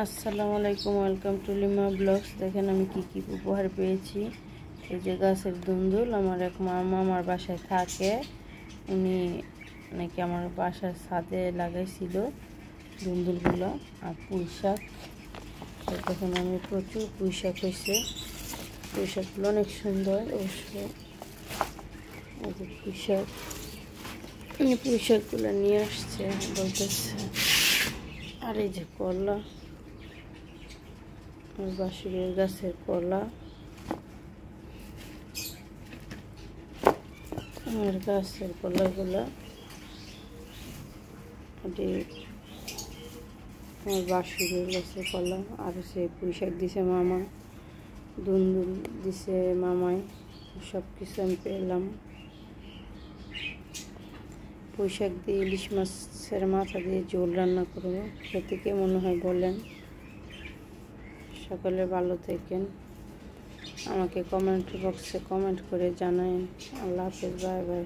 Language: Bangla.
আসসালামু আলাইকুম, ওয়েলকাম টু লিমা ব্লগস। দেখেন আমি কি উপহার পেয়েছি। এই যে গাছের দুন্দুল। আমার এক মামা আমার বাসায় থাকে, উনি নাকি আমার বাসার ছাদে লাগাইছিল দুন্দুলগুলো। আর পুঁই শাক, দেখুন আমি প্রচুর পুঁই শাক হয়েছে। পুঁই শাকগুলো অনেক সুন্দর অবশ্য। এই যে পুঁই শাকগুলো নিয়ে আসছে বলতেছে। আর এই যে করলা, বাঁশুরের গাছের কলা, আমার গাছের কলাগুলা আমার বাঁশুরের গাছের কলা। আর সে পুঁই শাক দিছে মামা, দুন্দুল দিছে মামায়, সব কিছু আমি পেলাম। পুঁই শাক দিয়ে ইলিশ মাছের মাথা দিয়ে ঝোল রান্না করবো, খেতে কেমন হয় বলেন। সকলে ভালো থাকেন, আমাকে কমেন্ট বক্সে কমেন্ট করে জানায়েন। আল্লাহ হাফেজ, বাই বাই।